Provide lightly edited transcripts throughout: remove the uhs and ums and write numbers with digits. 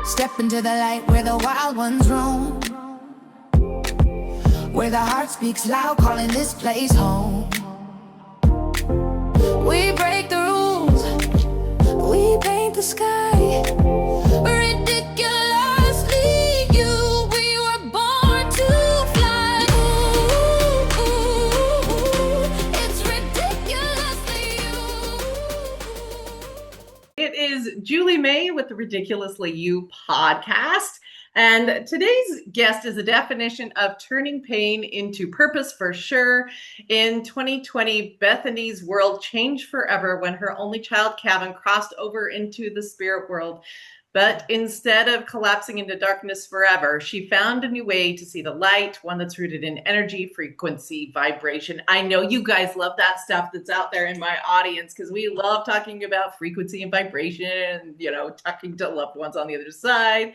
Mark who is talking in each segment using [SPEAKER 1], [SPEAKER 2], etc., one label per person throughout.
[SPEAKER 1] Step into the light where the wild ones roam, where the heart speaks loud, calling this place home. We break the rules, we paint the sky, ridiculously you, we were born to fly. Ooh, it's ridiculously you.
[SPEAKER 2] It is Julie May with the Ridiculously You podcast. And today's guest is a definition of turning pain into purpose for sure. In 2020, Bethany's world changed forever when her only child, Cavan, crossed over into the spirit world. But instead of collapsing into darkness forever, she found a new way to see the light, one that's rooted in energy, frequency, vibration. I know you guys love that stuff that's out there in my audience because we love talking about frequency and vibration and, talking to loved ones on the other side.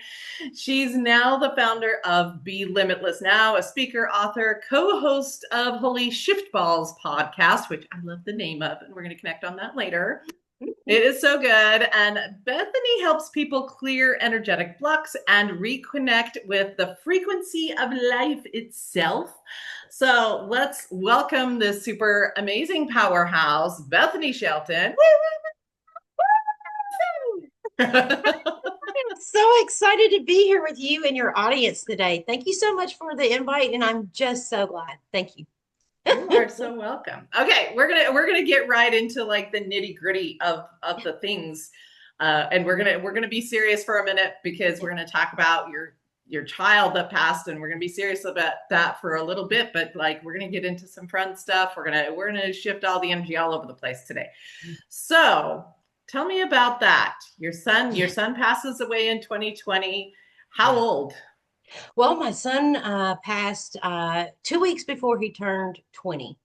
[SPEAKER 2] She's now the founder of Bee Limitless Now, a speaker, author, co-host of Holy Shiftballs Podcast, which I love the name of, and we're going to connect on that later. It is so good. And Bethany helps people clear energetic blocks and reconnect with the frequency of life itself. So let's welcome this super amazing powerhouse, Bethany Shelton.
[SPEAKER 3] I'm so excited to be here with you and your audience today. Thank you so much for the invite, and I'm just so glad. Thank you.
[SPEAKER 2] You are so welcome. Okay, we're gonna get right into like the nitty-gritty of the things, and we're gonna be serious for a minute because we're gonna talk about your child that passed, and we're gonna be serious about that for a little bit. But like we're gonna get into some fun stuff. We're gonna shift all the energy all over the place today. So tell me about that. Your son passes away in 2020. How old?
[SPEAKER 3] Well, my son passed 2 weeks before he turned 20.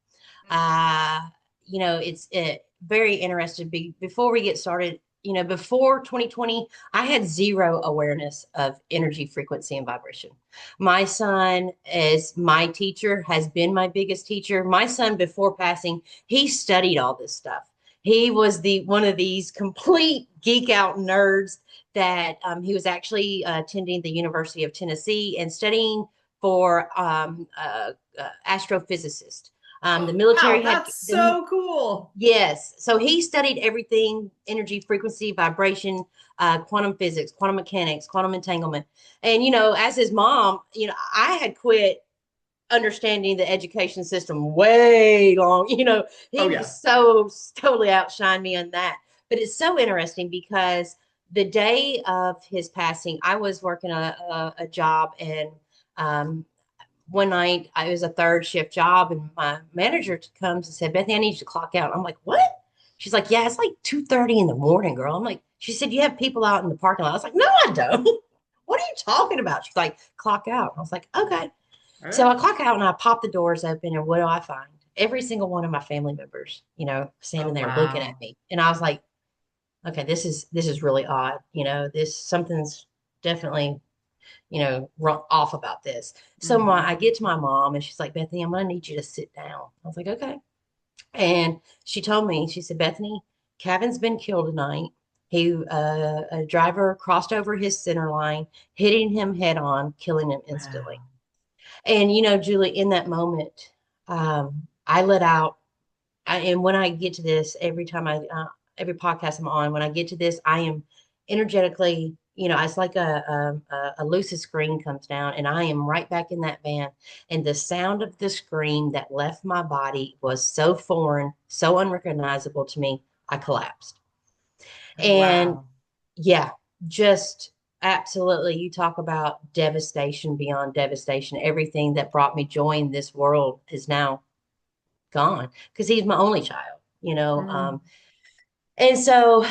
[SPEAKER 3] It's very interesting. Before we get started, before 2020, I had zero awareness of energy, frequency, and vibration. My son is my teacher, has been my biggest teacher. My son, before passing, he studied all this stuff. He was one of these complete geek out nerds that he was actually attending the University of Tennessee and studying for astrophysicist. The military
[SPEAKER 2] that's so cool.
[SPEAKER 3] Yes. So he studied everything: energy, frequency, vibration, quantum physics, quantum mechanics, quantum entanglement. And, as his mom, I had quit understanding the education system way long. He was so totally outshined me on that. But it's so interesting because the day of his passing, I was working a job, and one night it was a third shift job, and my manager comes and said, "Bethany, I need you to clock out." I'm like, "What?" She's like, "Yeah, it's like 2:30 in the morning, girl." I'm like, she said, "You have people out in the parking lot." I was like, "No, I don't." "What are you talking about?" She's like, "Clock out." I was like, "Okay." Right. So I clock out and I pop the doors open, and what do I find? Every single one of my family members, standing there looking at me. And I was like, okay, this is really odd. Something's definitely, off about this. So I get to my mom, and she's like, "Bethany, I'm going to need you to sit down." I was like, "Okay." And she told me, she said, "Bethany, Cavan's been killed tonight. A driver crossed over his center line, hitting him head on, killing him instantly." Wow. And, Julie, in that moment, I let out, and when I get to this, every podcast I'm on, when I get to this, I am energetically, it's like a lucid screen comes down, and I am right back in that van. And the sound of the scream that left my body was so foreign, so unrecognizable to me, I collapsed. And yeah, just absolutely. You talk about devastation beyond devastation. Everything that brought me joy in this world is now gone because he's my only child, and so,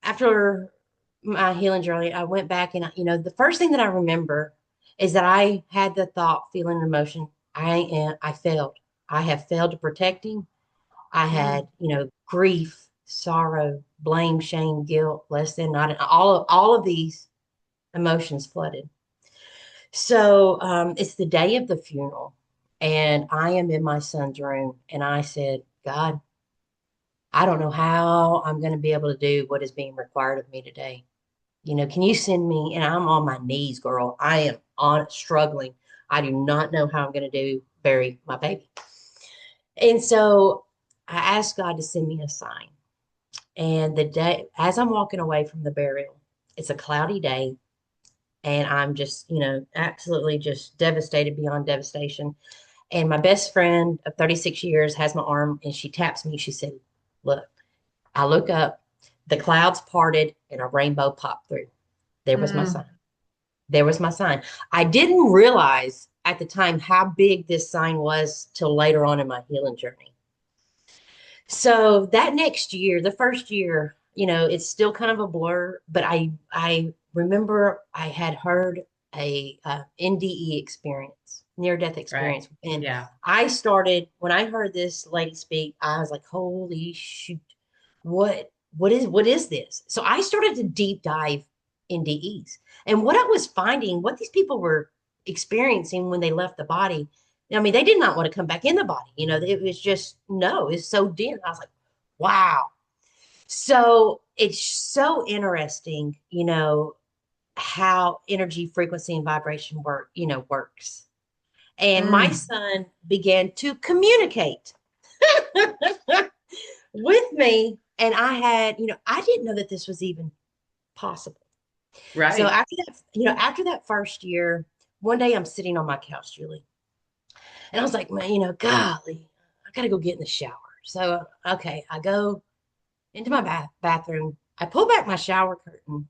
[SPEAKER 3] after my healing journey, I went back, and, the first thing that I remember is that I had the thought, feeling, and emotion. I failed. I have failed to protect him. I had, grief, sorrow, blame, shame, guilt, less than, not all of these emotions flooded. So it's the day of the funeral, and I am in my son's room, and I said, "God, I don't know how I'm going to be able to do what is being required of me today, Can you send me? And I'm on my knees, girl. I am on struggling. I do not know how I'm going to bury my baby. And so I asked God to send me a sign. And the day, as I'm walking away from the burial, it's a cloudy day. And I'm just, absolutely just devastated beyond devastation. And my best friend of 36 years has my arm and she taps me. She said, look, I look up, the clouds parted and a rainbow popped through. There was my sign. There was my sign. I didn't realize at the time how big this sign was till later on in my healing journey. So that next year, the first year, it's still kind of a blur, but I remember I had heard a NDE experience, near death experience. Right. And
[SPEAKER 2] yeah.
[SPEAKER 3] I started, when I heard this lady speak, I was like, holy shoot, what is this? So I started to deep dive NDEs. And what I was finding, what these people were experiencing when they left the body, I mean, they did not want to come back in the body. It was just, no, it's so dense. I was like, wow. So it's so interesting, how energy, frequency, and vibration works. And my son began to communicate with me. And I had, I didn't know that this was even possible.
[SPEAKER 2] Right.
[SPEAKER 3] So after that first year, one day I'm sitting on my couch, Julie, and I was like, man, golly, I got to go get in the shower. So, okay, I go into my bathroom. I pull back my shower curtain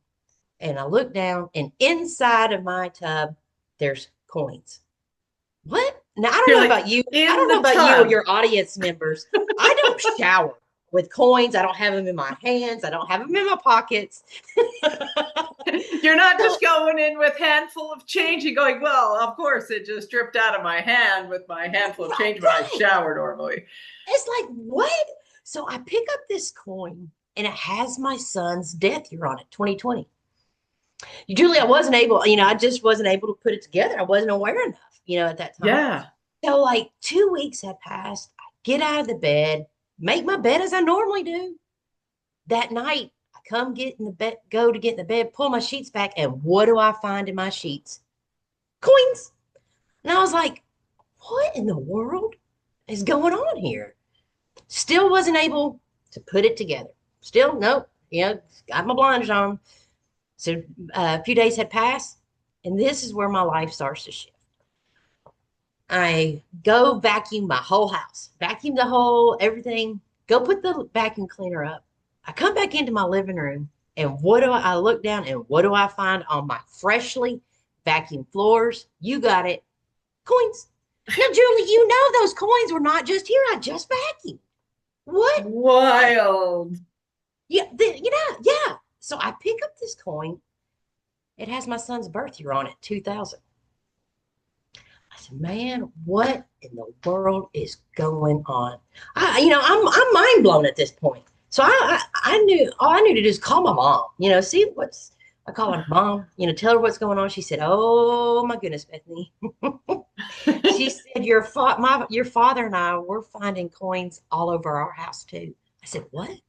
[SPEAKER 3] and I look down, and inside of my tub, there's coins. What? Now, I don't know about you. I don't know about you or your audience members. I don't shower with coins. I don't have them in my hands. I don't have them in my pockets.
[SPEAKER 2] You're not just going in with handful of change and going, well, of course, it just dripped out of my hand with my handful of change when I shower normally.
[SPEAKER 3] It's like, what? So I pick up this coin and it has my son's death year on it, 2020. Julie, I wasn't able, I just wasn't able to put it together. I wasn't aware enough, at that time.
[SPEAKER 2] Yeah.
[SPEAKER 3] So like 2 weeks had passed. I get out of the bed, make my bed as I normally do. That night, I come get in the bed, go to get in the bed, pull my sheets back, and what do I find in my sheets? Coins. And I was like, what in the world is going on here? Still wasn't able to put it together. Still, nope, got my blinders on. So a few days had passed, and this is where my life starts to shift. I go vacuum my whole house, vacuum the whole everything, go put the vacuum cleaner up. I come back into my living room, and I look down, and what do I find on my freshly vacuumed floors? You got it, coins. Now, Julie, those coins were not just here. I just vacuumed. What?
[SPEAKER 2] Wild.
[SPEAKER 3] Yeah, yeah. So I pick up this coin. It has my son's birth year on it, 2000. I said, man, what in the world is going on? I'm mind blown at this point. So I knew all I knew to do is call my mom. I call her mom. Tell her what's going on. She said, "Oh my goodness, Bethany." She said, "Your father and I were finding coins all over our house too." I said, "What?"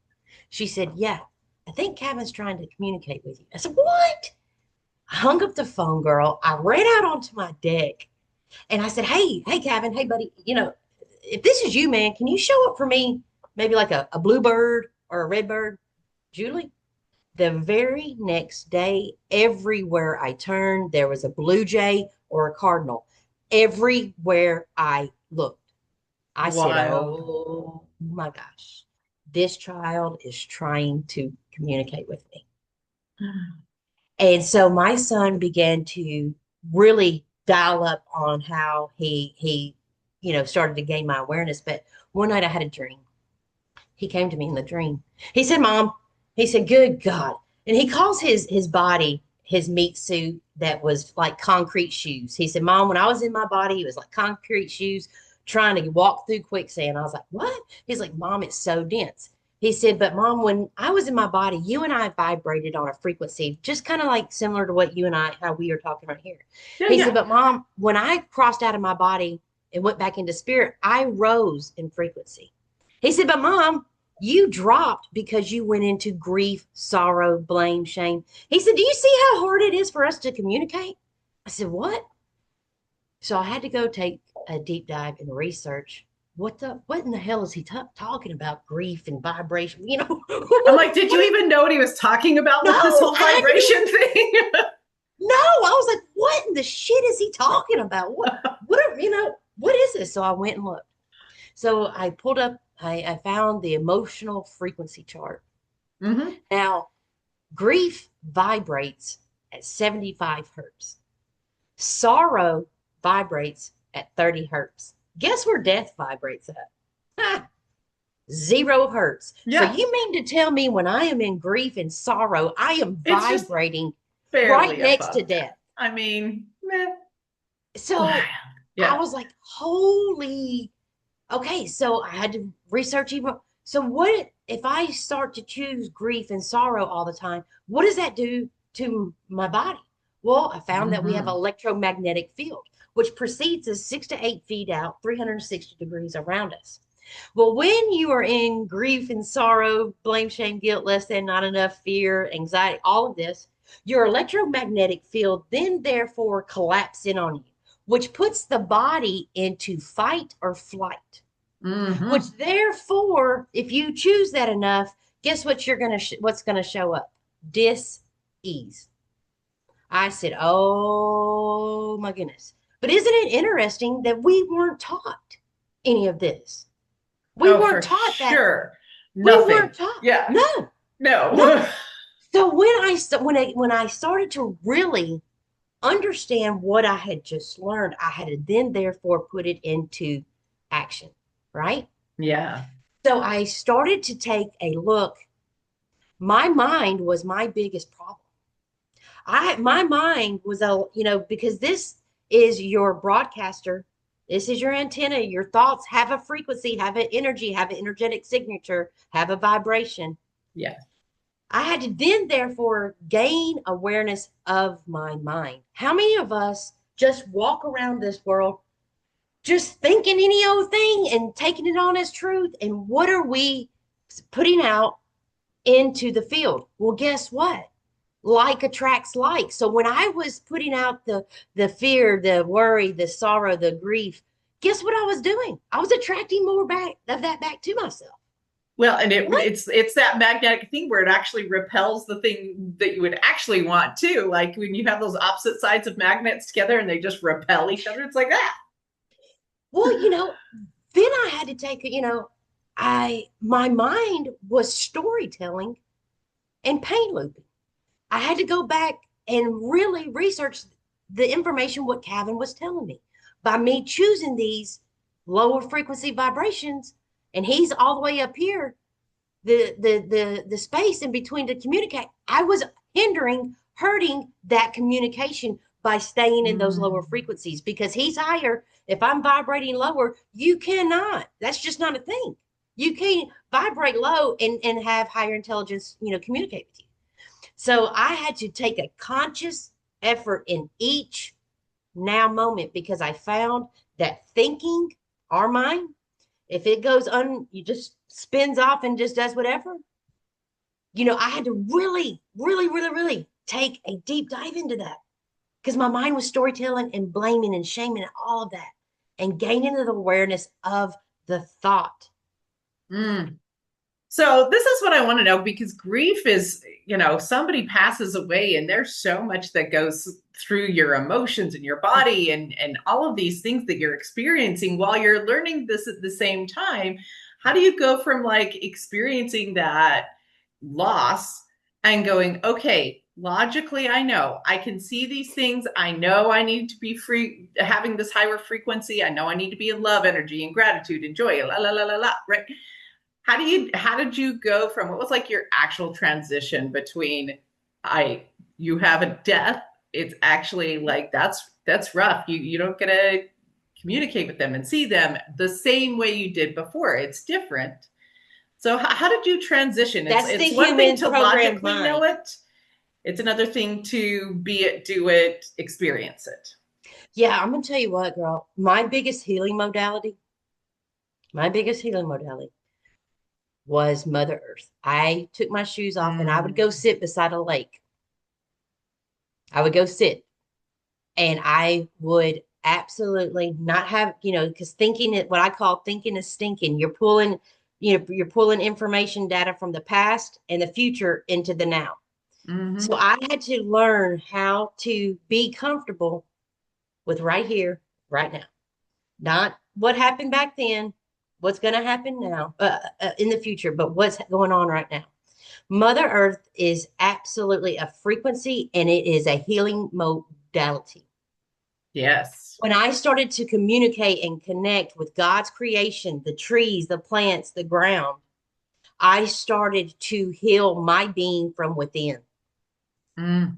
[SPEAKER 3] She said, "Yeah, I think Cavan's trying to communicate with you." I said, "What?" I hung up the phone, girl. I ran out onto my deck and I said, hey, Cavan, hey, buddy, if this is you, man, can you show up for me? Maybe like a bluebird or a redbird? Julie, the very next day, everywhere I turned, there was a blue jay or a cardinal. Everywhere I looked, I said, oh my gosh, this child is trying to communicate with me. And so my son began to really dial up on how he started to gain my awareness. But one night I had a dream. He came to me in the dream. He said, Mom, he said, good God. And he calls his body, his meat suit that was like concrete shoes. He said, Mom, when I was in my body, it was like concrete shoes trying to walk through quicksand. I was like, what? He's like, Mom, it's so dense. He said, but Mom, when I was in my body, you and I vibrated on a frequency, just kind of like similar to what you and I, how we are talking right here. He said, but Mom, when I crossed out of my body and went back into spirit, I rose in frequency. He said, but Mom, You dropped because you went into grief, sorrow, blame, shame. He said, do you see how hard it is for us to communicate? I said, what? So I had to go take a deep dive and research what in the hell is he talking about? Grief and vibration, you know?
[SPEAKER 2] I'm like, did you even know what he was talking about with this whole vibration thing?
[SPEAKER 3] No, I was like, what in the shit is he talking about? What is this? So I went and looked. So I pulled up, I found the emotional frequency chart.
[SPEAKER 2] Mm-hmm.
[SPEAKER 3] Now, grief vibrates at 75 hertz. Sorrow vibrates at 30 hertz. Guess where death vibrates at? 0 hertz.
[SPEAKER 2] Yeah.
[SPEAKER 3] So you mean to tell me when I am in grief and sorrow, I am vibrating
[SPEAKER 2] right
[SPEAKER 3] next to death?
[SPEAKER 2] I mean, meh.
[SPEAKER 3] So I was like, holy, okay. So I had to research even. So what if I start to choose grief and sorrow all the time? What does that do to my body? Well, I found that we have an electromagnetic field, which precedes us 6 to 8 feet out, 360 degrees around us. Well, when you are in grief and sorrow, blame, shame, guilt, less than, not enough, fear, anxiety, all of this, your electromagnetic field then therefore collapses in on you, which puts the body into fight or flight. Which therefore, if you choose that enough, guess what what's going to show up? Dis-ease. I said, oh my goodness. But isn't it interesting that we weren't taught any of this? We weren't taught that.
[SPEAKER 2] Sure. Nothing.
[SPEAKER 3] We weren't taught.
[SPEAKER 2] Yeah.
[SPEAKER 3] No. So when I started to really understand what I had just learned, I had to then therefore put it into action, right?
[SPEAKER 2] Yeah.
[SPEAKER 3] So I started to take a look. My mind was my biggest problem. My mind was because this is your broadcaster. This is your antenna. Your thoughts have a frequency, have an energy, have an energetic signature, have a vibration.
[SPEAKER 2] Yeah.
[SPEAKER 3] I had to then therefore gain awareness of my mind. How many of us just walk around this world just thinking any old thing and taking it on as truth? And what are we putting out into the field? Well, guess what? Like attracts like. So when I was putting out the fear, the worry, the sorrow, the grief, guess what I was doing? I was attracting more back to myself.
[SPEAKER 2] Well, and it's that magnetic thing where it actually repels the thing that you would actually want too. Like when you have those opposite sides of magnets together and they just repel each other, it's like that.
[SPEAKER 3] Well, then I had to take my mind was storytelling and pain looping. I had to go back and really research the information, what Cavan was telling me. By me choosing these lower frequency vibrations, and he's all the way up here, the space in between to communicate, I was hurting that communication by staying in those lower frequencies because he's higher. If I'm vibrating lower, you cannot. That's just not a thing. You can't vibrate low and have higher intelligence, communicate with you. So I had to take a conscious effort in each now moment because I found that thinking, our mind, if it goes you just spins off and just does whatever, I had to really, really, really, really take a deep dive into that because my mind was storytelling and blaming and shaming and all of that and gaining the awareness of the thought.
[SPEAKER 2] So this is what I want to know, because grief is, somebody passes away and there's so much that goes through your emotions and your body and all of these things that you're experiencing while you're learning this at the same time. How do you go from like experiencing that loss and going, okay, logically, I know I can see these things. I know I need to be free, having this higher frequency. I know I need to be in love, energy, and gratitude and joy, right? How did you go from, what was like your actual transition between you have a death, it's actually like, that's rough. You don't get to communicate with them and see them the same way you did before. It's different. So how did you transition? It's one thing to logically know it. It's another thing to be it, do it, experience it.
[SPEAKER 3] Yeah, I'm going to tell you what, girl, my biggest healing modality was Mother Earth. I took my shoes off and I would go sit beside a lake. I would go sit and I would absolutely not have, because thinking it, what I call thinking is stinking. You're pulling information data from the past and the future into the now.
[SPEAKER 2] Mm-hmm.
[SPEAKER 3] So I had to learn how to be comfortable with right here, right now. Not what happened back then, what's going to happen now, in the future, but what's going on right now. Mother Earth is absolutely a frequency and it is a healing modality.
[SPEAKER 2] Yes.
[SPEAKER 3] When I started to communicate and connect with God's creation, the trees, the plants, the ground, I started to heal my being from within.
[SPEAKER 2] Mm.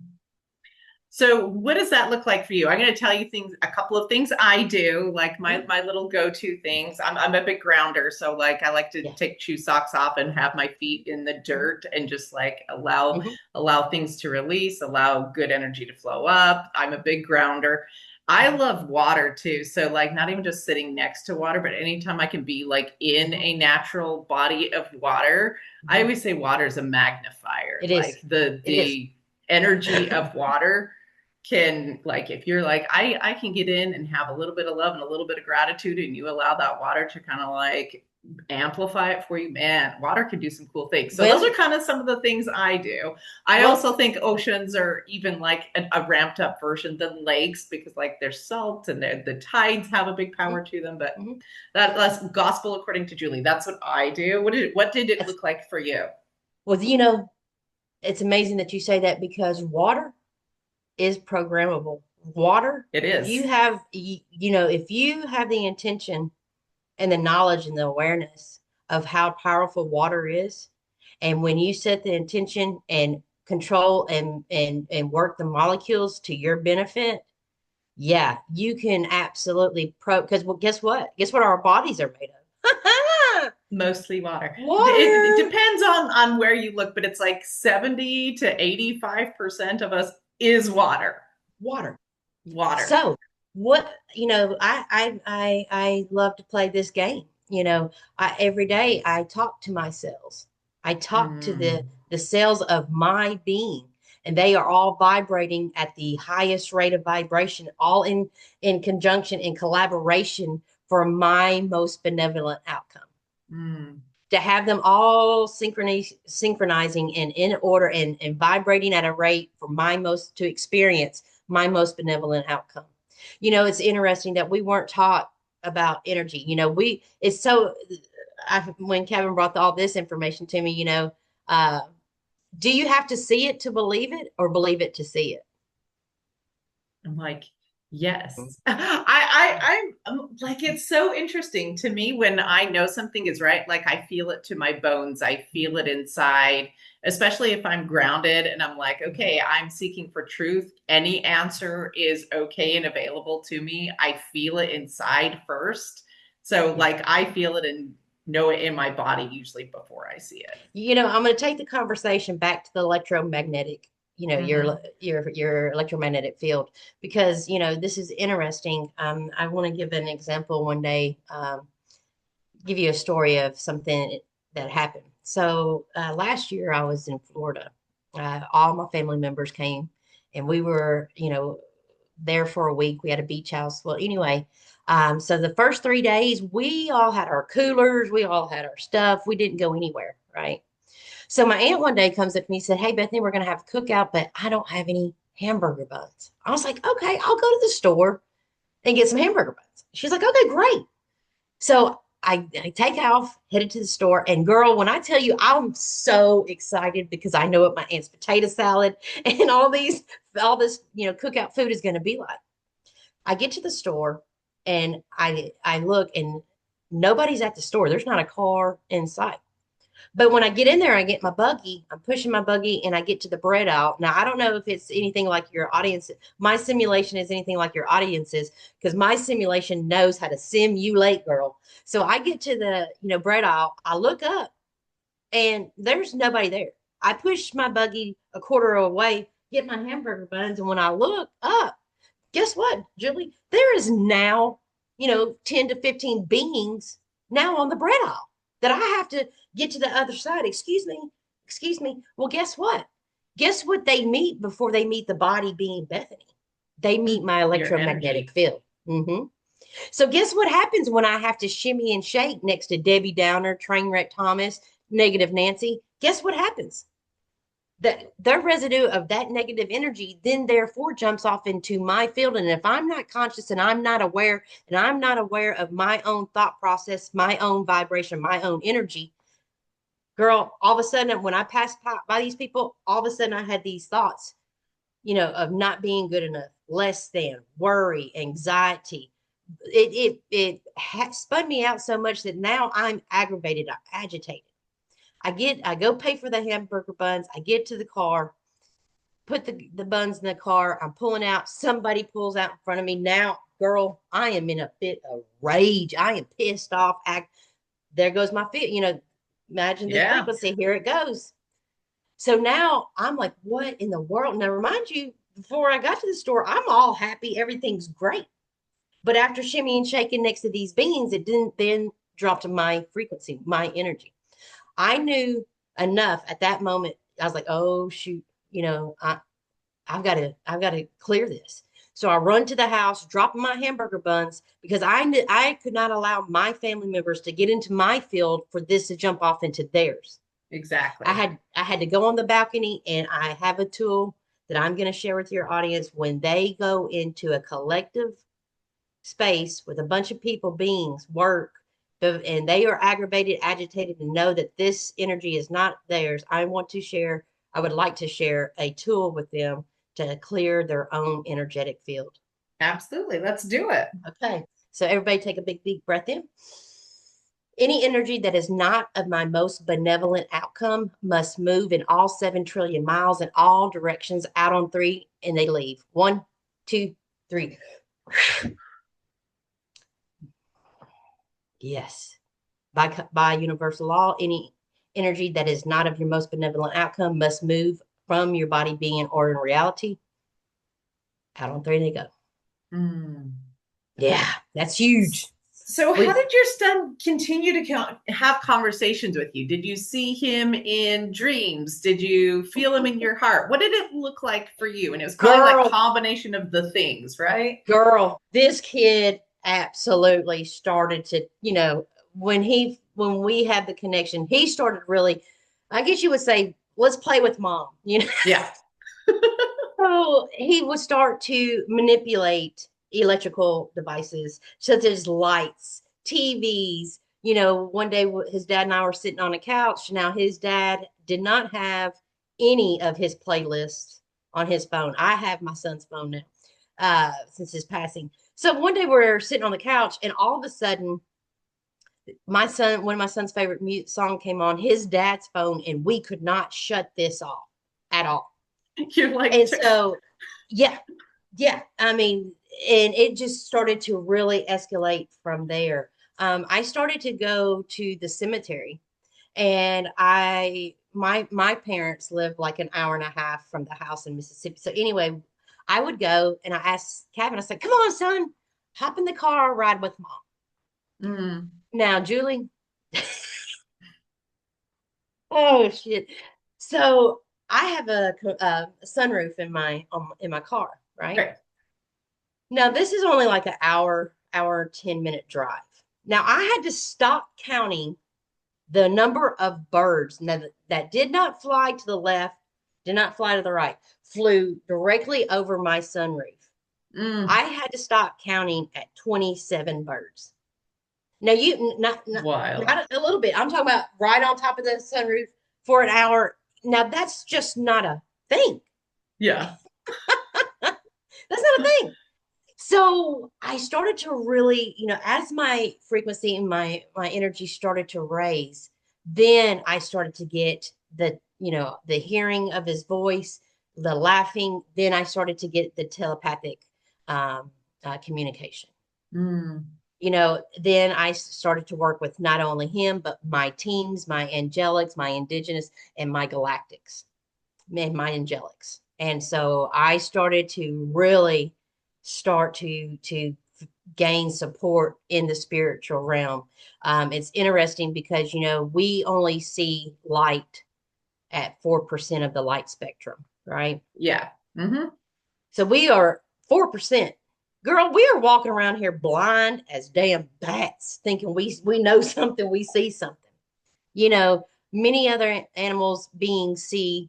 [SPEAKER 2] So what does that look like for you? I'm going to tell you a couple of things I do, like my little go-to things. I'm a big grounder. So like, I like to take shoe socks off and have my feet in the dirt and just like allow things to release, allow good energy to flow up. I'm a big grounder. I love water too. So like not even just sitting next to water, but anytime I can be like in a natural body of water, I always say water is a magnifier.
[SPEAKER 3] It
[SPEAKER 2] like
[SPEAKER 3] is.
[SPEAKER 2] the energy of water can, like, if you're like, I can get in and have a little bit of love and a little bit of gratitude, and you allow that water to kind of like amplify it for you, man, water can do some cool things. So those are kind of some of the things I do. I also think oceans are even like a ramped up version than lakes, because like there's salt and the tides have a big power to them. But that's gospel according to Julie. That's what I do. What did it look like for you?
[SPEAKER 3] Well, it's amazing that you say that, because water is programmable. Water,
[SPEAKER 2] It is.
[SPEAKER 3] If you have the intention and the knowledge and the awareness of how powerful water is, and when you set the intention and control and work the molecules to your benefit, yeah, you can absolutely because guess what our bodies are made of.
[SPEAKER 2] Mostly water.
[SPEAKER 3] Water.
[SPEAKER 2] It depends on where you look, but it's like 70 to 85% of us is water.
[SPEAKER 3] Water.
[SPEAKER 2] So
[SPEAKER 3] what, I love to play this game. Every day I talk to my cells. I talk to the cells of my being, and they are all vibrating at the highest rate of vibration, all in conjunction, in collaboration for my most benevolent outcome. To have them all synchronizing and in order and vibrating at a rate for to experience my most benevolent outcome. It's interesting that we weren't taught about energy. When Cavan brought all this information to me, do you have to see it to believe it, or believe it to see it?
[SPEAKER 2] I'm like, yes. I'm like, it's so interesting to me when I know something is right. Like I feel it to my bones. I feel it inside, especially if I'm grounded and I'm like, okay, I'm seeking for truth. Any answer is okay and available to me. I feel it inside first. So like I feel it and know it in my body usually before I see it.
[SPEAKER 3] I'm going to take the conversation back to the electromagnetic, your electromagnetic field, because, this is interesting. I want to give an example one day, give you a story of something that happened. So last year I was in Florida. All my family members came, and we were, there for a week. We had a beach house. Well, anyway, so the first 3 days, we all had our coolers. We all had our stuff. We didn't go anywhere, right? So my aunt one day comes up to me and said, "Hey, Bethany, we're going to have a cookout, but I don't have any hamburger buns." I was like, "Okay, I'll go to the store and get some hamburger buns." She's like, "Okay, great." So I take off, headed to the store. And girl, when I tell you, I'm so excited because I know what my aunt's potato salad and all this, cookout food is going to be like. I get to the store and I look, and nobody's at the store. There's not a car in sight. But when I get in there, I get my buggy, I'm pushing my buggy, and I get to the bread aisle. Now, I don't know if it's anything like your audience. My simulation is anything like your audience's, because my simulation knows how to simulate, girl. So I get to the, bread aisle. I look up, and there's nobody there. I push my buggy a quarter away, get my hamburger buns, and when I look up, guess what, Julie? There is now, 10 to 15 beings now on the bread aisle that I have to get to the other side. Excuse me. Excuse me. Well, guess what? Guess what they meet before they meet the body being Bethany? They meet my
[SPEAKER 2] Your
[SPEAKER 3] electromagnetic
[SPEAKER 2] energy.
[SPEAKER 3] field. So guess what happens when I have to shimmy and shake next to Debbie Downer, Trainwreck Thomas, Negative Nancy? Guess what happens? That the residue of that negative energy then therefore jumps off into my field. And if I'm not conscious and I'm not aware, and I'm not aware of my own thought process, my own vibration, my own energy, girl, all of a sudden when I passed by these people, all of a sudden I had these thoughts, of not being good enough, less than, worry, anxiety. It spun me out so much that now I'm aggravated, I'm agitated. I go pay for the hamburger buns. I get to the car, put the buns in the car. I'm pulling out. Somebody pulls out in front of me. Now, girl, I am in a fit of rage. I am pissed off. There goes my fit. Imagine the
[SPEAKER 2] Yeah.
[SPEAKER 3] frequency. Here it goes. So now I'm like, what in the world? Now, remind you, before I got to the store, I'm all happy. Everything's great. But after shimmy and shaking next to these beans, it didn't then drop to my frequency, my energy. I knew enough at that moment. I was like, oh shoot, I've got to clear this. So I run to the house, dropping my hamburger buns because I knew I could not allow my family members to get into my field for this to jump off into theirs.
[SPEAKER 2] Exactly.
[SPEAKER 3] I had to go on the balcony, and I have a tool that I'm going to share with your audience. When they go into a collective space with a bunch of people, beings, work, and they are aggravated, agitated, and know that this energy is not theirs, I would like to share a tool with them to clear their own energetic field.
[SPEAKER 2] Absolutely. Let's do it.
[SPEAKER 3] Okay. So everybody take a big, deep breath in. Any energy that is not of my most benevolent outcome must move in all 7 trillion miles in all directions out on 3, and they leave. 1, 2, 3. Yes. By universal law, any energy that is not of your most benevolent outcome must move from your body, being, or in reality. Out on 3 they go. Yeah, that's huge.
[SPEAKER 2] So how did your son continue to have conversations with you? Did you see him in dreams? Did you feel him in your heart? What did it look like for you? And it was kind of like a combination of the things, right?
[SPEAKER 3] Girl, this kid absolutely started to, when we had the connection, he started really, I guess you would say, let's play with mom,
[SPEAKER 2] Yeah.
[SPEAKER 3] So he would start to manipulate electrical devices such as lights, TVs. One day his dad and I were sitting on a couch. Now his dad did not have any of his playlists on his phone. I have my son's phone now since his passing. So one day we're sitting on the couch, and all of a sudden, one of my son's favorite mute song came on his dad's phone, and we could not shut this off at all.
[SPEAKER 2] You're like,
[SPEAKER 3] and so, yeah. I mean, and it just started to really escalate from there. I started to go to the cemetery, and my parents lived like an hour and a half from the house in Mississippi. So anyway, I would go, and I asked Cavan, I said, come on, son, hop in the car, ride with mom. Now, Julie, oh shit. So I have a sunroof in my car, right?
[SPEAKER 2] okay.
[SPEAKER 3] Now this is only like an hour 10-minute drive. Now I had to stop counting the number of birds that did not fly to the left, did not fly to the right, flew directly over my sunroof. I had to stop counting at 27 birds. Now not a little bit. I'm talking about right on top of the sunroof for an hour. Now that's just not a thing.
[SPEAKER 2] Yeah.
[SPEAKER 3] That's not a thing. So I started to really, as my frequency and my energy started to raise, then I started to get the hearing of his voice, the laughing. Then I started to get the telepathic communication. Then I started to work with not only him, but my teams, my angelics, my indigenous, and my galactics, and my angelics. And so I started to really start to gain support in the spiritual realm. It's interesting because, we only see light at 4% of the light spectrum, right?
[SPEAKER 2] Yeah. Mm-hmm.
[SPEAKER 3] So we are 4%. Girl, we are walking around here blind as damn bats, thinking we know something, we see something. Many other animals, beings see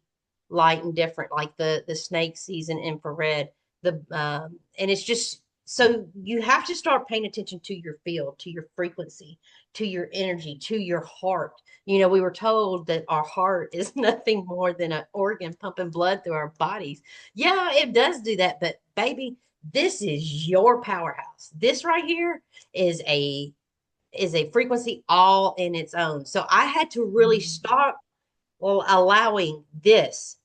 [SPEAKER 3] light and different, like the snake sees in infrared. And it's just so you have to start paying attention to your field, to your frequency, to your energy, to your heart. We were told that our heart is nothing more than an organ pumping blood through our bodies. Yeah, it does do that, but baby, this is your powerhouse. This right here is a frequency all in its own. So I had to really start allowing this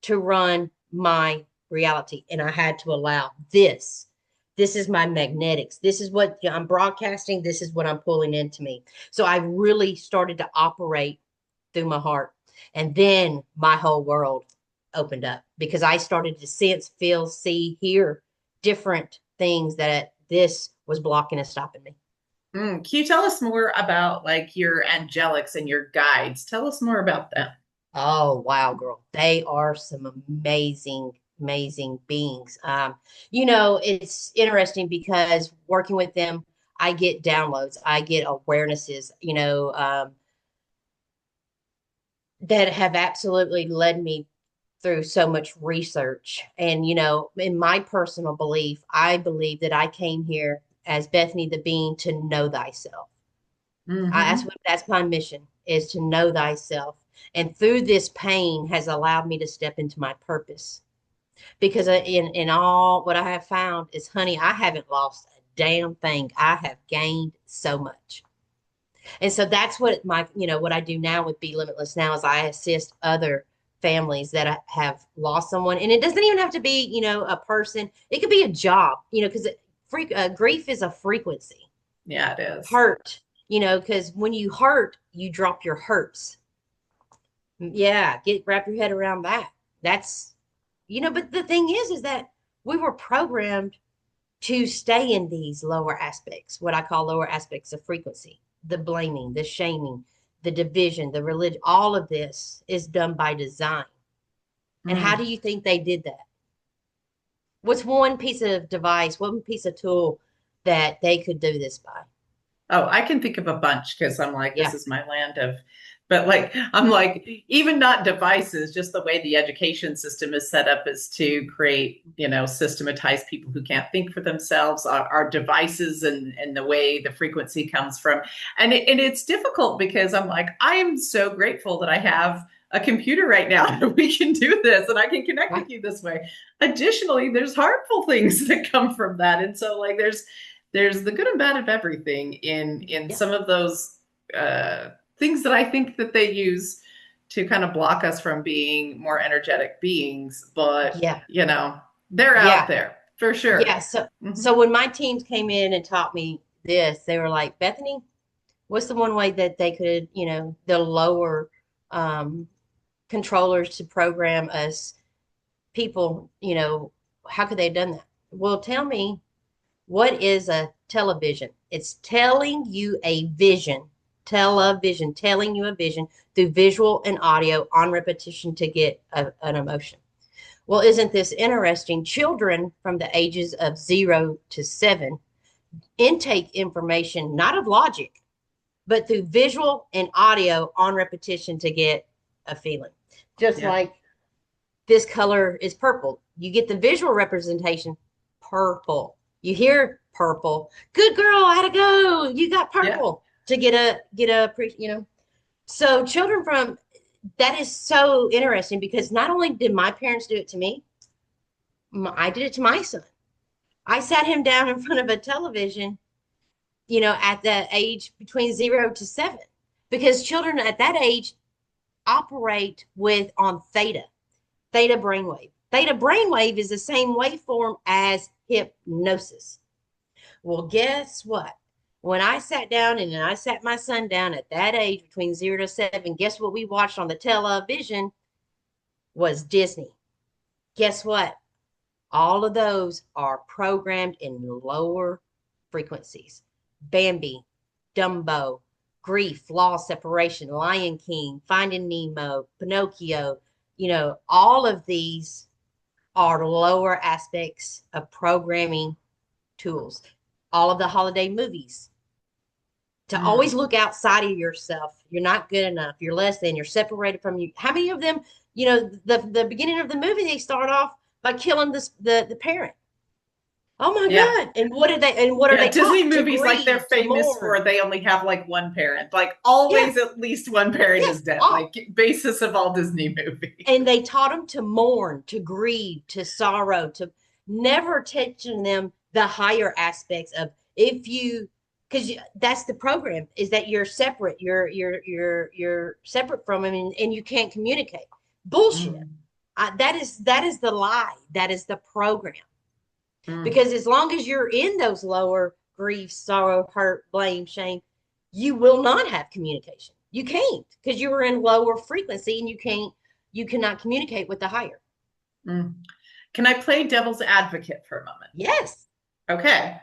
[SPEAKER 3] to run my reality. And I had to allow this. This is my magnetics. This is what I'm broadcasting. This is what I'm pulling into me. So I really started to operate through my heart. And then my whole world opened up because I started to sense, feel, see, hear different things that this was blocking and stopping me.
[SPEAKER 2] Can you tell us more about like your angelics and your guides? Tell us more about them.
[SPEAKER 3] Oh, wow, girl. They are some amazing, amazing beings. It's interesting because working with them, I get downloads, I get awarenesses, that have absolutely led me through so much research. And, in my personal belief, I believe that I came here as Bethany the Being to know thyself.
[SPEAKER 2] Mm-hmm.
[SPEAKER 3] That's my mission, is to know thyself. And through this pain has allowed me to step into my purpose. Because in all what I have found is, honey, I haven't lost a damn thing. I have gained so much. And so that's what what I do now with Bee Limitless Now is I assist other families that have lost someone. And it doesn't even have to be, a person. It could be a job, because grief is a frequency.
[SPEAKER 2] Yeah, it is.
[SPEAKER 3] Hurt, because when you hurt, you drop your hurts. Yeah, wrap your head around that. That's, but the thing is that we were programmed to stay in these lower aspects, what I call lower aspects of frequency, the blaming, the shaming, the division, the religion. All of this is done by design. And how do you think they did that? What's one piece of device, one piece of tool that they could do this by?
[SPEAKER 2] Oh, I can think of a bunch because I'm like,
[SPEAKER 3] Yeah.
[SPEAKER 2] this is my land of, but like, I'm like, even not devices, just the way the education system is set up is to create, systematize people who can't think for themselves, our devices and the way the frequency comes from. And it's difficult because I'm like, I am so grateful that I have a computer right now that we can do this and I can connect with you this way. Additionally, there's harmful things that come from that. And so like, there's the good and bad of everything in some of those things that I think that they use to kind of block us from being more energetic beings. But, they're out there for sure.
[SPEAKER 3] Yeah. So when my teams came in and taught me this, they were like, Bethany, what's the one way that they could, the lower controllers to program us people, how could they have done that? Well, tell me, what is a television? It's telling you a vision, telling you a vision through visual and audio on repetition to get an emotion. Well, isn't this interesting? Children from the ages of 0 to 7 intake information, not of logic, but through visual and audio on repetition to get a feeling. Just like this color is purple. You get the visual representation, purple. You hear purple. Good girl, how'd it go? You got purple to get a. So children from that is so interesting because not only did my parents do it to me, I did it to my son. I sat him down in front of a television, at the age between 0 to 7, because children at that age operate on theta brainwave. Theta brainwave is the same waveform as hypnosis. Well, guess what? When I sat down and I sat my son down at that age between 0 to 7, guess what we watched on the television was Disney. Guess what? All of those are programmed in lower frequencies. Bambi, Dumbo, grief, loss, separation, Lion King, Finding Nemo, Pinocchio, all of these are lower aspects of programming tools. All of the holiday movies. To always look outside of yourself. You're not good enough. You're less than. You're separated from you. How many of them, the beginning of the movie, they start off by killing the parent. Oh my God. And what are they
[SPEAKER 2] Disney
[SPEAKER 3] taught?
[SPEAKER 2] movies, like, they're famous for, they only have like one parent. Like, always at least one parent is dead. Like, basis of all Disney movies.
[SPEAKER 3] And they taught them to mourn, to grieve, to sorrow, to never teaching them the higher aspects of, because that's the program, is that you're separate. You're separate from them, and you can't communicate. Bullshit. That is the lie. That is the program. Because as long as you're in those lower grief, sorrow, hurt, blame, shame, you will not have communication. You can't, because you are in lower frequency, and you cannot communicate with the higher.
[SPEAKER 2] Can I play devil's advocate for a moment?
[SPEAKER 3] Yes.
[SPEAKER 2] Okay.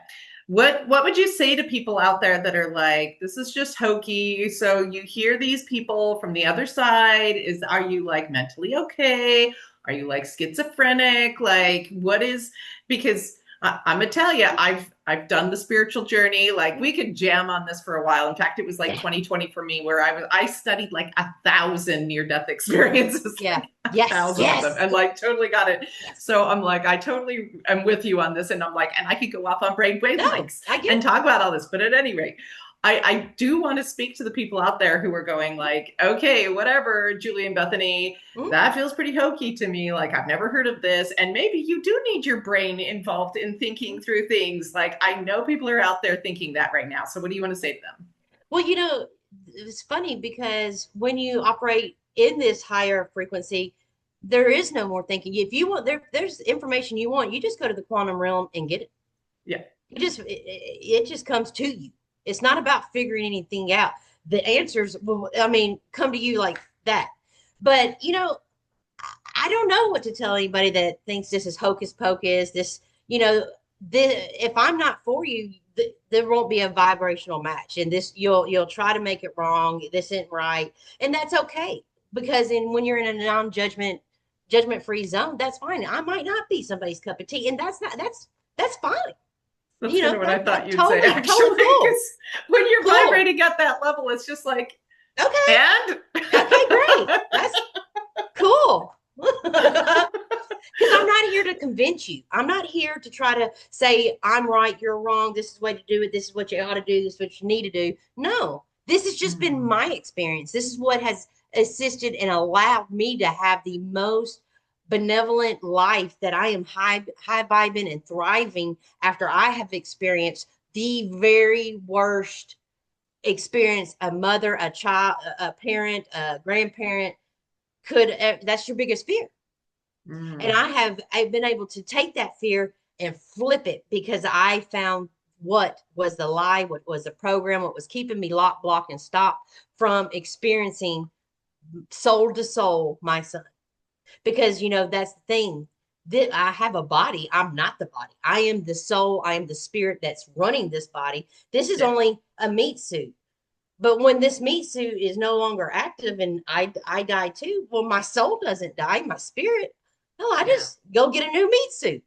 [SPEAKER 2] What would you say to people out there that are like, this is just hokey? So you hear these people from the other side. Are you like mentally okay? Are you like schizophrenic? Like, because I'm gonna tell you, I've done the spiritual journey. Like, we could jam on this for a while. In fact, it was like 2020 for me, where I studied like 1,000 near-death experiences.
[SPEAKER 3] Yeah.
[SPEAKER 2] Of them, and like totally got it. So I'm like, I totally am with you on this. And I'm like, and I could go off on brain wavelengths and talk about all this. But at any rate, I do want to speak to the people out there who are going like, okay, whatever, Julie and Bethany, that feels pretty hokey to me. Like, I've never heard of this. And maybe you do need your brain involved in thinking through things. Like, I know people are out there thinking that right now. So what do you want to say to them?
[SPEAKER 3] Well, it's funny, because when you operate in this higher frequency, there is no more thinking. If you want, there's information you want, you just go to the quantum realm and get it. Yeah. It just comes to you. It's not about figuring anything out. The answers will, come to you like that. But, I don't know what to tell anybody that thinks this is hocus pocus. If I'm not for you, there won't be a vibrational match. And this, you'll try to make it wrong. This isn't right. And that's okay. Because when you're in a judgment-free zone, that's fine. I might not be somebody's cup of tea. And that's fine.
[SPEAKER 2] That's kind of what I thought you'd say, actually. Totally cool. When you're vibrating at that level, it's just like, okay. And?
[SPEAKER 3] Okay, great. That's cool. Because I'm not here to convince you. I'm not here to try to say, I'm right, you're wrong. This is the way to do it. This is what you ought to do. This is what you need to do. No, this has just been my experience. This is what has assisted and allowed me to have the most benevolent life, that I am high vibing and thriving after I have experienced the very worst experience a mother, a child, a parent, a grandparent that's your biggest fear. And I've been able to take that fear and flip it, because I found what was the lie, what was the program, what was keeping me locked, blocked, and stopped from experiencing soul to soul my son. Because, that's the thing, that I have a body. I'm not the body. I am the soul. I am the spirit that's running this body. This is only a meat suit. But when this meat suit is no longer active and I die too, well, my soul doesn't die, my spirit. No, I just go get a new meat suit.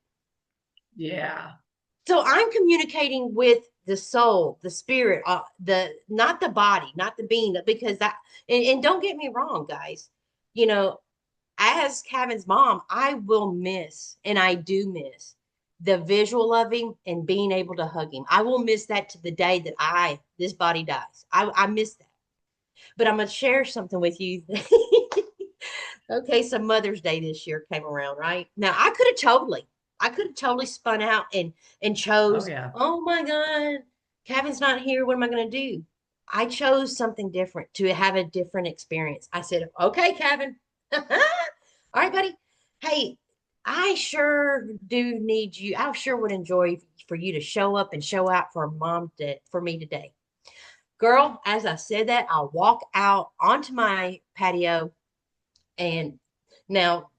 [SPEAKER 3] Yeah. So I'm communicating with the soul, the spirit, not the body, not the being, because and don't get me wrong, guys, as Cavan's mom, I will miss, and I do miss, the visual of him and being able to hug him. I will miss that to the day that this body dies. I miss that. But I'm going to share something with you. Okay, so Mother's Day this year came around, right? Now, I could have totally spun out and chose, oh my God, Cavan's not here. What am I going to do? I chose something different, to have a different experience. I said, okay, Cavan. All right, buddy. Hey, I sure do need you. I sure would enjoy for you to show up and show out for me today. Girl, as I said that, I walk out onto my patio, and now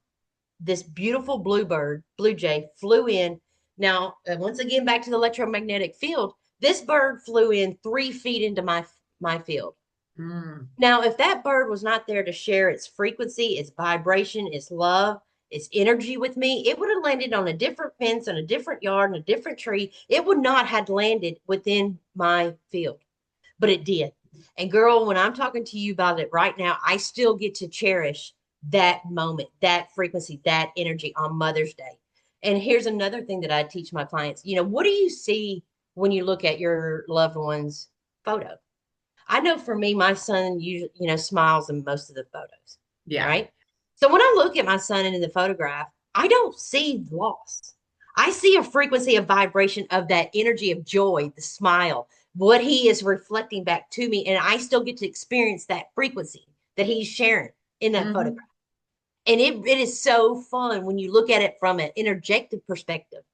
[SPEAKER 3] this beautiful blue jay flew in. Now, once again, back to the electromagnetic field, This bird flew in 3 feet into my field.
[SPEAKER 2] Mm.
[SPEAKER 3] Now, if that bird was not there to share its frequency, its vibration, its love, its energy with me, it would have landed on a different fence, in a different yard, in a different tree. It would not have landed within my field, but it did. And girl, when I'm talking to you about it right now, I still get to cherish that moment, that frequency, that energy on Mother's Day. And here's another thing that I teach my clients. What do you see when you look at your loved one's photo? I know for me, my son usually, smiles in most of the photos.
[SPEAKER 2] Yeah.
[SPEAKER 3] Right. So when I look at my son in the photograph, I don't see loss. I see a frequency of vibration of that energy of joy, the smile, what he is reflecting back to me. And I still get to experience that frequency that he's sharing in that photograph. And it is so fun when you look at it from an energetic perspective.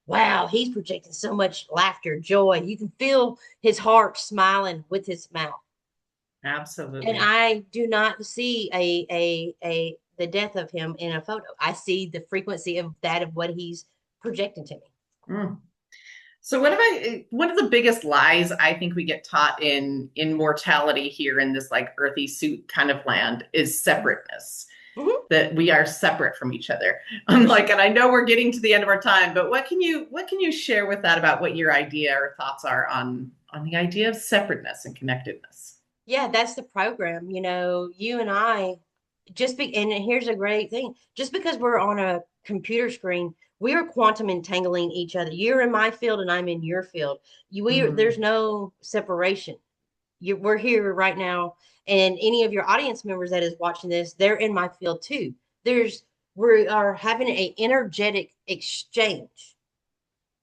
[SPEAKER 3] Wow, he's projecting so much laughter, joy. You can feel his heart smiling with his mouth.
[SPEAKER 2] Absolutely.
[SPEAKER 3] And I do not see the death of him in a photo. I see the frequency of what he's projecting to me.
[SPEAKER 2] Mm. So one of the biggest lies I think we get taught in mortality here in this like earthy suit kind of land is separateness. Mm-hmm. That we are separate from each other. And I know we're getting to the end of our time, but what can you share with that about what your idea or thoughts are on the idea of separateness and connectedness?
[SPEAKER 3] Yeah, that's the program. You and I and here's a great thing. Just because we're on a computer screen, we are quantum entangling each other. You're in my field and I'm in your field. There's no separation. We're here right now. And any of your audience members that is watching this, they're in my field too. We are having an energetic exchange,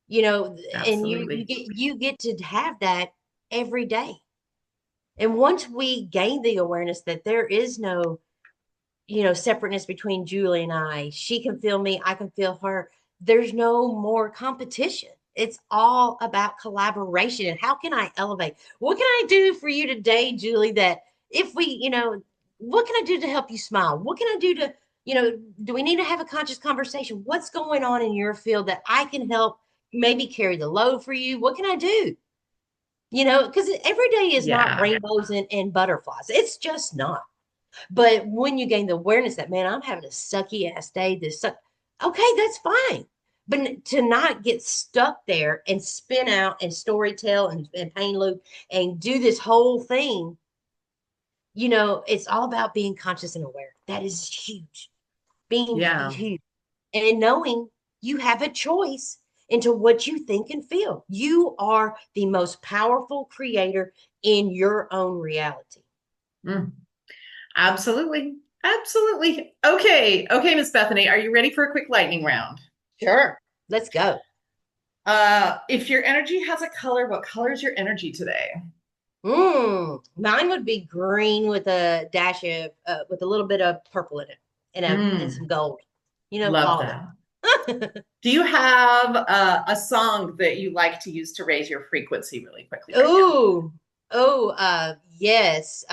[SPEAKER 3] and you get to have that every day. And once we gain the awareness that there is no, separateness between Julie and I, she can feel me, I can feel her. There's no more competition. It's all about collaboration. And how can I elevate? What can I do for you today, Julie, that if we, what can I do to help you smile? What can I do to, do we need to have a conscious conversation? What's going on in your field that I can help maybe carry the load for you? What can I do? Because every day is not rainbows and butterflies. It's just not. But when you gain the awareness that, man, I'm having a sucky ass day, okay, that's fine. But to not get stuck there and spin out and story tell and pain loop and do this whole thing, it's all about being conscious and aware. That is huge. Being huge. And knowing you have a choice into what you think and feel. You are the most powerful creator in your own reality.
[SPEAKER 2] Absolutely. Absolutely. Okay, Miss Bethany, are you ready for a quick lightning round?
[SPEAKER 3] Sure. Let's go.
[SPEAKER 2] If your energy has a color, what color is your energy today?
[SPEAKER 3] Mine would be green with a dash of, with a little bit of purple in it and some gold.
[SPEAKER 2] Love that. Do you have a song that you like to use to raise your frequency really quickly?
[SPEAKER 3] Yes.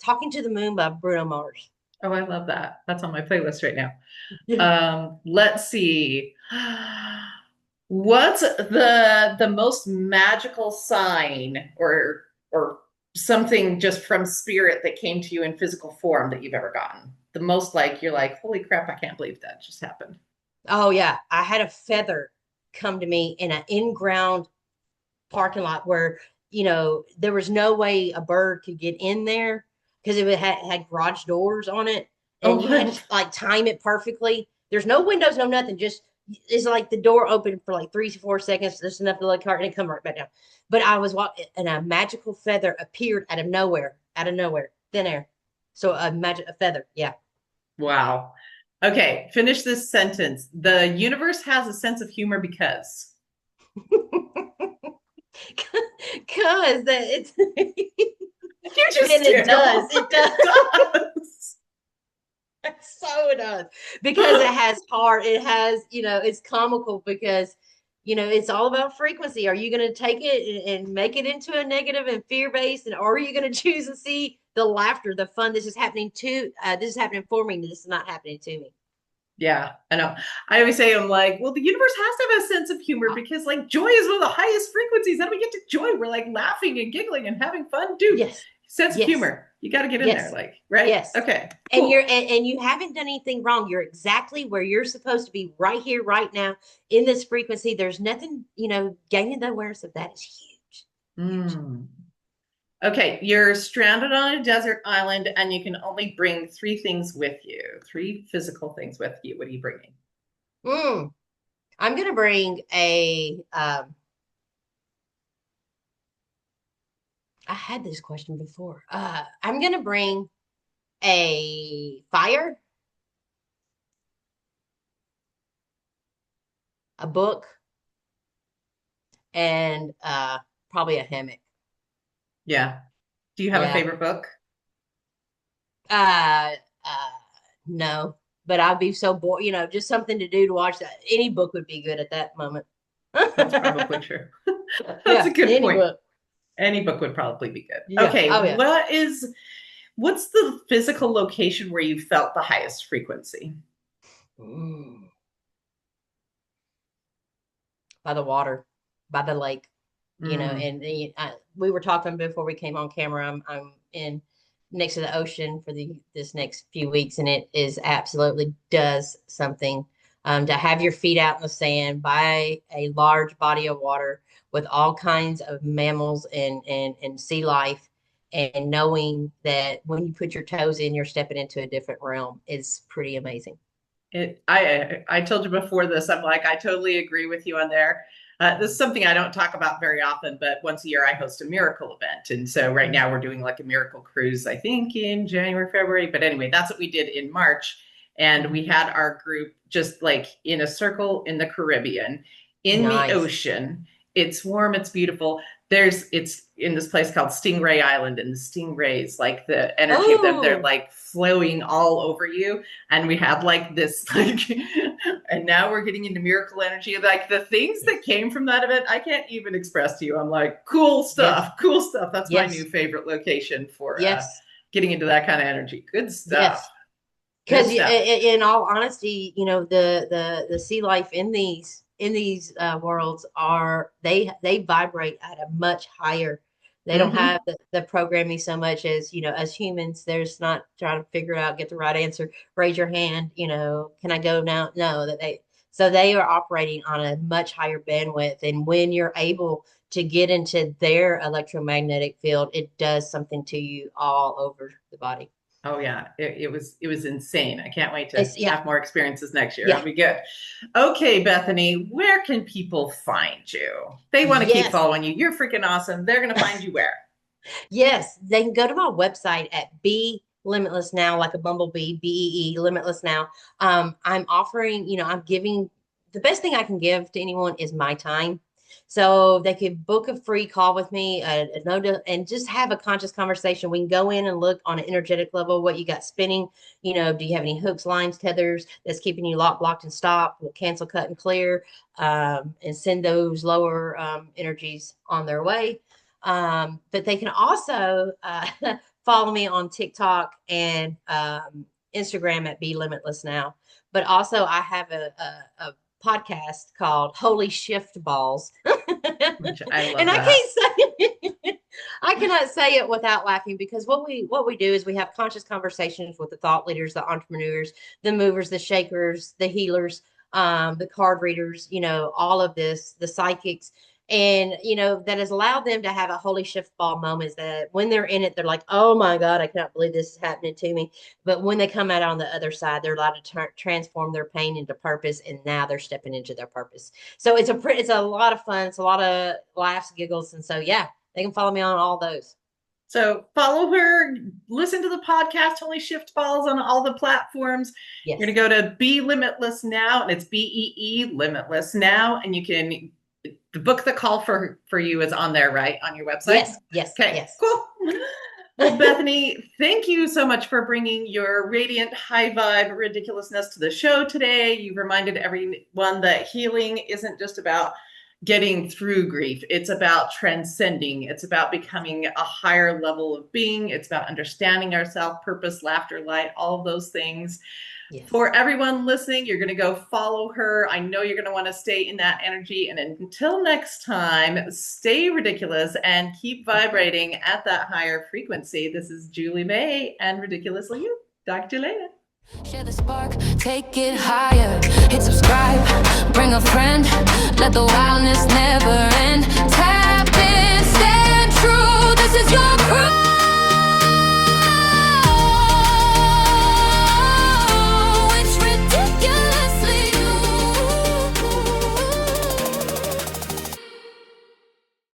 [SPEAKER 3] Talking to the Moon by Bruno Mars.
[SPEAKER 2] Oh, I love that. That's on my playlist right now. Yeah. Let's see. What's the most magical sign or something just from spirit that came to you in physical form that you've ever gotten? The most you're like, holy crap, I can't believe that just happened.
[SPEAKER 3] Oh yeah. I had a feather come to me in an in-ground parking lot where, there was no way a bird could get in there because it had garage doors on it. And you had to time it perfectly. There's no windows, no nothing. Just it's like the door opened for 3 to 4 seconds. There's enough to cart and it come right back down. But I was walking and a magical feather appeared out of nowhere, thin air. So a feather. Yeah.
[SPEAKER 2] Wow. Okay. Finish this sentence. The universe has a sense of humor because.
[SPEAKER 3] Because it's.
[SPEAKER 2] You just it does.
[SPEAKER 3] It does. So it does. Because it has heart. It has, it's comical because, it's all about frequency. Are you going to take it and make it into a negative and fear-based? Or are you going to choose to see the laughter, the fun? This is happening for me. This is not happening to me.
[SPEAKER 2] Yeah, I know. I always say, I'm like, well, the universe has to have a sense of humor because, like, joy is one of the highest frequencies. How do we get to joy? We're like laughing and giggling and having fun, dude.
[SPEAKER 3] Yes.
[SPEAKER 2] Sense of
[SPEAKER 3] Yes.
[SPEAKER 2] humor. You got to get in there,
[SPEAKER 3] Yes.
[SPEAKER 2] like, right?
[SPEAKER 3] Yes.
[SPEAKER 2] Okay,
[SPEAKER 3] And
[SPEAKER 2] cool.
[SPEAKER 3] and you haven't done anything wrong. You're exactly where you're supposed to be, right here, right now, in this frequency. There's nothing, gaining the awareness of that is huge. Huge.
[SPEAKER 2] Mm. Okay, you're stranded on a desert island and you can only bring three things with you, three physical things with you. What are you bringing?
[SPEAKER 3] Mm. I'm gonna bring a I had this question before. I'm gonna bring a fire, a book, and probably a hammock.
[SPEAKER 2] Yeah. Do you have a
[SPEAKER 3] Yeah.
[SPEAKER 2] favorite book?
[SPEAKER 3] Uh, uh, no, but I'd be so bored. Just something to do to watch that. Any book would be good at that moment.
[SPEAKER 2] That's probably true. That's a
[SPEAKER 3] Yeah,
[SPEAKER 2] good
[SPEAKER 3] any
[SPEAKER 2] point.
[SPEAKER 3] book.
[SPEAKER 2] Any book would probably be good.
[SPEAKER 3] Yeah.
[SPEAKER 2] Okay,
[SPEAKER 3] Oh yeah.
[SPEAKER 2] what's the physical location where you felt the highest frequency?
[SPEAKER 3] Mm. By the water, by the lake.
[SPEAKER 2] Mm,
[SPEAKER 3] And we were talking before we came on camera. I'm in next to the ocean for this next few weeks, and it is absolutely does something. To have your feet out in the sand by a large body of water with all kinds of mammals and sea life, and knowing that when you put your toes in, you're stepping into a different realm is pretty amazing.
[SPEAKER 2] I told you before this, I'm like, I totally agree with you on there. This is something I don't talk about very often, but once a year I host a miracle event. And so right now we're doing like a miracle cruise, I think in January, February. But anyway, that's what we did in March. And we had our group just like in a circle in the Caribbean, in the
[SPEAKER 3] Nice.
[SPEAKER 2] ocean. It's warm, it's beautiful. It's in this place called Stingray Island, and the stingrays, like the energy of them, they're
[SPEAKER 3] Oh,
[SPEAKER 2] like flowing all over you. And we had like this like and now we're getting into miracle energy, like the things that came from that event I can't even express to you. I'm like, cool
[SPEAKER 3] yes,
[SPEAKER 2] stuff, cool stuff. That's my new
[SPEAKER 3] yes,
[SPEAKER 2] favorite location for
[SPEAKER 3] yes,
[SPEAKER 2] getting into that kind of energy. Good stuff.
[SPEAKER 3] yes.
[SPEAKER 2] Good
[SPEAKER 3] Because
[SPEAKER 2] stuff.
[SPEAKER 3] in all honesty, the sea life in these worlds they vibrate at a much higher. They don't
[SPEAKER 2] Mm-hmm.
[SPEAKER 3] have the programming so much as as humans. There's not trying to figure out, get the right answer, raise your hand. Can I go now? No, so they are operating on a much higher bandwidth, and when you're able to get into their electromagnetic field, it does something to you all over the body.
[SPEAKER 2] Oh yeah, it was insane. I can't wait to
[SPEAKER 3] Yeah,
[SPEAKER 2] have more experiences next year.
[SPEAKER 3] yeah.
[SPEAKER 2] It'll be good. Okay, Bethany, where can people find you? They want to keep
[SPEAKER 3] Yes.
[SPEAKER 2] following you. You're freaking awesome. They're gonna find you where?
[SPEAKER 3] Yes. They can go to my website at Bee Limitless Now, like a bumblebee, BEE, Limitless Now. I'm offering, I'm giving the best thing I can give to anyone is my time. So they could book a free call with me, and just have a conscious conversation. We can go in and look on an energetic level what you got spinning. Do you have any hooks, lines, tethers that's keeping you locked, blocked, and stopped? We'll cancel, cut, and clear, and send those lower energies on their way. But they can also follow me on TikTok and Instagram at Be Limitless Now. But also, I have a podcast called Holy Shiftballs,
[SPEAKER 2] Which I
[SPEAKER 3] and
[SPEAKER 2] love
[SPEAKER 3] I
[SPEAKER 2] that.
[SPEAKER 3] can't say I cannot say it without laughing, because what we do is we have conscious conversations with the thought leaders, the entrepreneurs, the movers, the shakers, the healers, the card readers, all of this, the psychics, and that has allowed them to have a holy shift ball moments, that when they're in it, they're like, oh my god, I cannot believe this is happening to me. But when they come out on the other side, they're allowed to transform their pain into purpose, and now they're stepping into their purpose. So it's a lot of fun. It's a lot of laughs, giggles, and so yeah, they can follow me on all those.
[SPEAKER 2] So follow her, listen to the podcast, Holy Shiftballs on all the platforms. You're
[SPEAKER 3] Yes.
[SPEAKER 2] going to go to Be Limitless Now, and it's BEE Limitless Now. And you can book the call for you is on there, right? On your website.
[SPEAKER 3] Yes. Yes.
[SPEAKER 2] Okay,
[SPEAKER 3] Yes.
[SPEAKER 2] cool. Well, Bethany, thank you so much for bringing your radiant, high vibe ridiculousness to the show today. You reminded everyone that healing isn't just about getting through grief, it's about transcending, it's about becoming a higher level of being, it's about understanding ourselves, purpose, laughter, light, all of those things.
[SPEAKER 3] Yes.
[SPEAKER 2] For everyone listening, you're going to go follow her. I know you're going to want to stay in that energy. And until next time, stay ridiculous and keep vibrating at that higher frequency. This is Julie May and Ridiculously You. Talk to you later.
[SPEAKER 1] Share the spark, take it higher. Hit subscribe, bring a friend. Let the wildness never end.